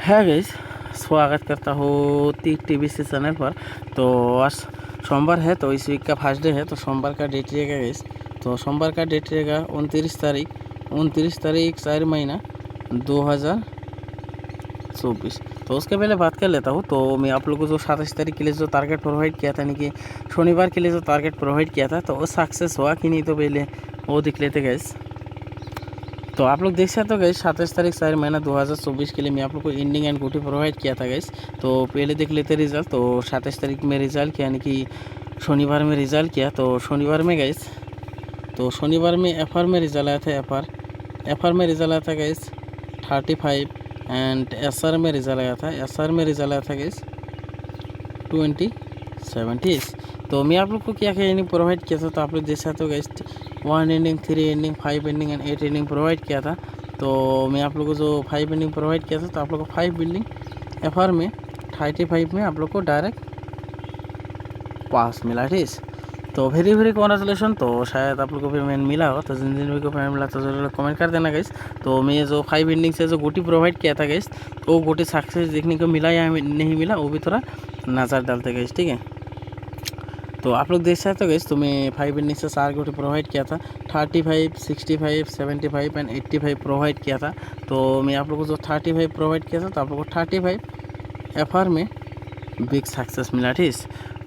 है गाइस, स्वागत करता हूँ टीबीसी चैनल पर। तो आज सोमवार है, तो इस वीक का फर्स्ट डे है। तो सोमवार का डेट रहेगा गाइस। तो सोमवार का डेट रहेगा 29 तारीख 4 महीना 2024। तो उसके पहले बात कर लेता हूँ। तो मैं आप लोगों को जो 27 तारीख के लिए जो टारगेट प्रोवाइड किया था, यानी कि शनिवार के लिए जो टारगेट प्रोवाइड किया था, तो वो सक्सेस हुआ कि नहीं, तो पहले वो देख लेते गाइस। तो आप लोग देख सकते हो गाइस, 27 तारीख 4 महीना 2024 के लिए मैं आप लोग को एंडिंग एंड गोटी प्रोवाइड किया था गाइस। तो पहले देख लेते रिजल्ट। तो 27 तारीख में रिजल्ट किया, यानी कि शनिवार में रिजल्ट किया। तो शनिवार में गाइस, तो शनिवार में एफआर में रिजल्ट आया था। एफआर में रिजल्ट आया था गाइस 35 एंड एसआर में रिजल्ट आया था। एसआर में रिजल्ट आया था गाइस 27। तो मैं आप लोग को क्या क्या एंडिंग प्रोवाइड किया था, तो आप लोग देख सकते हो guys, 1 ending, 3 ending, 5 ending and 8 ending provide किया था। तो मैं आप लोग को जो 5 एंडिंग प्रोवाइड किया था, तो आप लोग को 5 बिल्डिंग एफआर में 35 में आप लोग को डायरेक्ट पास मिला। ठीक, तो वेरी वेरी कॉन्ग्रेचुलेसन। तो शायद आप लोग को पेमेंट मिला हो, तो जिन जिन को पेमेंट मिला तो जरूर कमेंट कर देना गाइस। तो मैं जो 5 एंडिंग से जो गोटी प्रोवाइड किया था गाइस, वो गोटी सक्सेस देखने को मिला या नहीं मिला, वो भी थोड़ा नज़र डालते गाइस। ठीक है, तो आप लोग देख सकते हो गाइस, तो मैं 5 एंडिंग से 4 गोटी प्रोवाइड किया था। 35, 65, 75 एंड 85 प्रोवाइड किया था। तो मैं आप लोग को जो 35 प्रोवाइड किया था, तो आप लोग को 35 एफआर में बिग सक्सेस मिला। ठीक,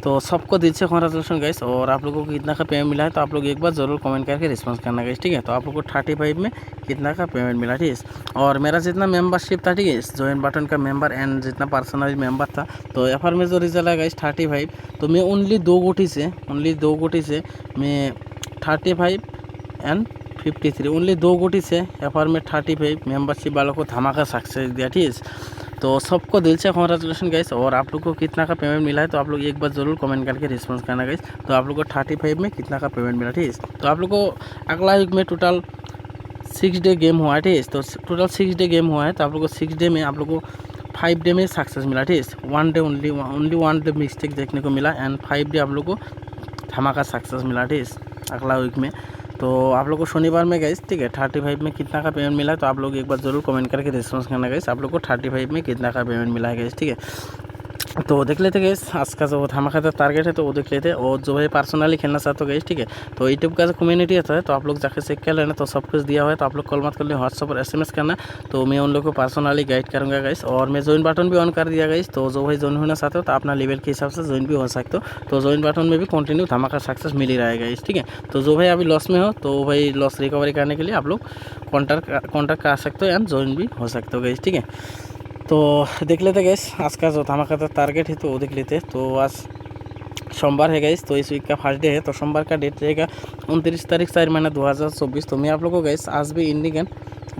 तो सबको दिल से कॉन्ग्रेचुलेसन गाइस। और आप लोगों को कितना का पेमेंट मिला है, तो आप लोग एक बार ज़रूर कमेंट करके रिस्पॉन्स करना गाइस। ठीक है, तो आप लोग को 35 में कितना का पेमेंट मिला। ठीक, और मेरा जितना मेंबरशिप था, ठीक है, ज्वाइन बटन का मेंबर एंड जितना पर्सनल मेंबर था, तो एफआर में जो रिजल्ट है गाइस 35। तो मैं ओनली दो गोटी से मैं 35 एंड 53, ओनली 2 गोटी से एफआर में 35 मेंबरशिप वालों को धमाका सक्सेस दिया। ठीक, तो सबको दिल से कॉन्ग्रेचुलेसन गाइस। और आप लोग को कितना का पेमेंट मिला है, तो आप लोग एक बार ज़रूर कमेंट करके रिस्पॉन्स करना गाइस। तो आप लोग को 35 में कितना का पेमेंट मिला। ठीक, तो आप लोग को अगला वीक में टोटल 6 डे गेम हुआ है। ठीक, तो टोटल 6 डे गेम हुआ है। तो आप लोग को 6 डे में आप लोग को 5 डे में सक्सेस मिला। ठीक, 1 डे ओनली 1 डे मिस्टेक देखने को मिला एंड 5 डे आप लोग को धमाका सक्सेस मिला। ठीक, अगला वीक में। तो आप लोग को शनिवार में गाइस, ठीक है, 35 में कितना का पेमेंट मिला, तो आप लोग एक बार ज़रूर कमेंट करके रिस्पॉन्स करना गाइस। आप लोग को 35 में कितना का पेमेंट मिला है गाइस। ठीक है, तो देख लेते गाइस, आज का जो धमाकेदार टारगेट है, तो वो देख लेते हैं। और जो भाई पर्सनली खेलना चाहते हो गाइस, ठीक है, तो यूट्यूब का जो कम्युनिटी होता है, तो आप लोग जाके चेक कर लेना। तो सब कुछ दिया हुआ है, तो आप लोग कॉल मत कर ले, व्हाट्सएप पर SMS करना। तो मैं उन लोगों को पर्सनली गाइड करूँगा गाइस। और मैं ज्वाइन बटन भी ऑन कर दिया गाइस। तो जो भाई ज्वाइन होना चाहते हो, तो अपना लेवल के हिसाब से ज्वाइन भी हो सकते हो। तो ज्वाइन बटन में भी कंटिन्यू धमाका सक्सेस मिल ही रहेगा गाइस। ठीक है, तो जो भाई अभी लॉस में हो, तो भाई लॉस रिकवरी करने के लिए आप लोग कॉन्टैक्ट कर सकते हो एंड ज्वाइन भी हो सकते हो गाइस। ठीक है, तो देख लेते गैस, आज का जो धमाकेदार टारगेट है, तो वो देख लेते। तो आज सोमवार है गैस, तो इस वीक का फर्स्ट डे है। तो सोमवार का डेट रहेगा 29 तारीख 4 महीना 2024। तो मैं आप लोगों को गैस आज भी एंडिंग एंड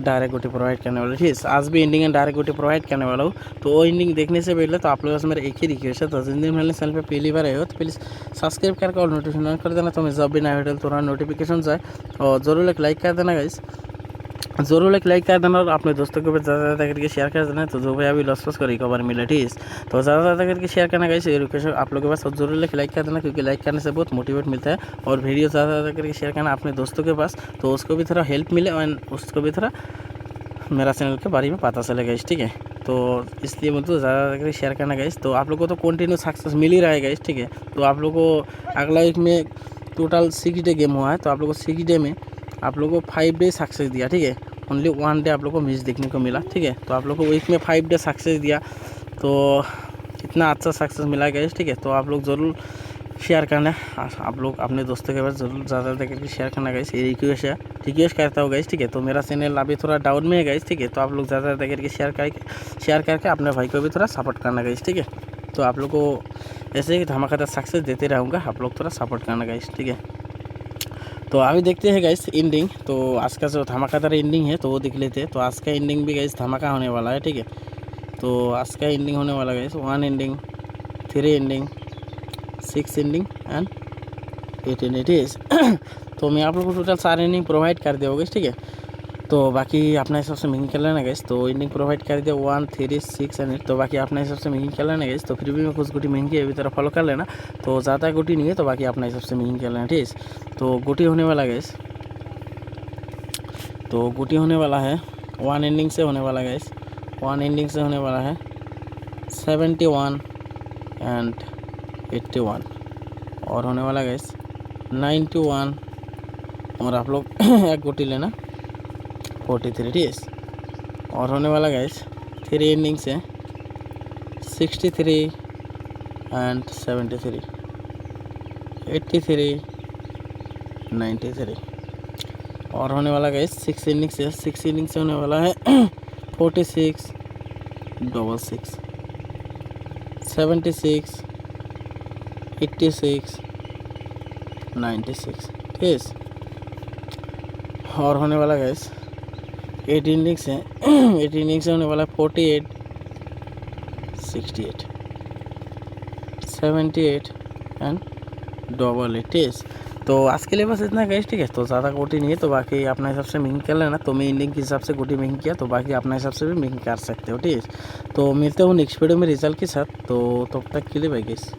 डायरेक्ट गोटी प्रोवाइड करने वाला हूँ। ठीक है, आज भी एंडिंग एंड डायरेक्ट गोटी प्रोवाइड करने वाला हूँ। तो वो एंडिंग देखने से पहले तो आप लोगों से मेरा एक ही रिक्वेस्ट है, तो जिन दिन मेरे चैनल पर पहली बार आए हो, तो प्लीज़ सब्सक्राइब करके और नोटिफिकेशन ऑन कर देना। तो मैं जब भी नया वीडियो तुरंत नोटिफिकेशन जाए। और ज़रूर एक लाइक कर देना गाइस, ज़रूर एक लाइक कर देना। और अपने दोस्तों के ऊपर ज़्यादा करके शेयर कर देना। तो जो भाई अभी लॉस को रिकवर मिले। ठीक, तो ज़्यादा करके शेयर करना गाइस, ये रिक्वेस्ट आप लोगों के पास। ज़रूर एक लाइक कर देना, क्योंकि लाइक करने से बहुत मोटिवेट मिलता है। और वीडियो ज़्यादा करके शेयर करना अपने दोस्तों के पास, तो उसको भी थोड़ा हेल्प मिले और उसको भी थोड़ा मेरा चैनल के बारे में पता चले गाइस। ठीक है, तो इसलिए मतलब ज़्यादा करके शेयर करना गाइस। तो आप लोगों को तो कंटिन्यू सक्सेस मिल ही रहा है गाइस। ठीक है, तो आप लोगों को अगला वीक में टोटल 6 डे गेम हुआ है। तो आप लोगों को 6 डे में आप लोगों को 5 डे सक्सेस दिया। ठीक है, ओनली 1 डे आप लोग को मिस देखने को मिला। ठीक है, तो आप लोग को वीक में 5 डे सक्सेस दिया। तो इतना अच्छा सक्सेस मिला गाइस। ठीक है, तो आप लोग ज़रूर शेयर करना। आप लोग अपने दोस्तों के पास ज़रूर ज़्यादा करके शेयर करना गाइस, ये रिक्वेस्ट करता हूँ गाइस। ठीक है, तो मेरा चैनल अभी थोड़ा डाउन में है गाइस। ठीक है, तो आप लोग ज़्यादा करके शेयर करके अपने भाई को भी थोड़ा सपोर्ट करना गाइस। ठीक है, तो आप लोग को ऐसे ही धमाकेदार सक्सेस देते रहूँगा, आप लोग थोड़ा सपोर्ट करना गाइस। ठीक है, तो अभी देखते हैं गाइस एंडिंग। तो आज का जो धमाकेदार एंडिंग है, तो वो देख लेते हैं। तो आज का एंडिंग भी गाइस धमाका होने वाला है। ठीक है, तो आज का एंडिंग होने वाला guys 1 ending, 3 ending, 6 ending and 8 ending. तो मैं आप लोग को टोटल 4 एंडिंग प्रोवाइड कर दिया होगा। ठीक है, तो बाकी अपने हिसाब से मेकिंग कर लेना गाइस। तो एंडिंग प्रोवाइड कर दिया 1, 3, 6 एंड 8। तो बाकी अपने हिसाब से मेकिंग कर लेना गाइस। तो फिर भी मैं कुछ गोटी महंगी है, अभी तरह फॉलो कर लेना। तो ज़्यादा गोटी नहीं है, तो बाकी अपने हिसाब से मेकिंग कर लेना। ठीक है, तो गोटी होने वाला गाइस, तो गोटी होने वाला है 1 एंडिंग से होने वाला गाइस वन इनिंग से होने वाला है 71 एंड 81 और होने वाला गाइस 91 और आप लोग एक गोटी लेना 43 ठीक है और होने वाला गाइस 3 इनिंग से 63 एंड 73 83 93 और होने वाला गाइस 6 इनिंग से होने वाला है 46 66 76 86 96 ठीक है और होने वाला गाइस 8 इनिंग से 8 इनिंग से होने वाला 48 68 78 एंड 88 ठीक है। तो आज के लिए बस इतना गाइस ठीक है। तो ज़्यादा गोटी नहीं है तो बाकी अपने हिसाब से मिंग कर लेना। तो मैं इंडिंग के हिसाब से गोटी मिंग किया तो बाकी अपने हिसाब से भी मिंग कर सकते हो ठीक है। तो मिलते हो नेक्स्ट वीडियो में रिजल्ट के साथ। तो तब तक के लिए बाय गाइस।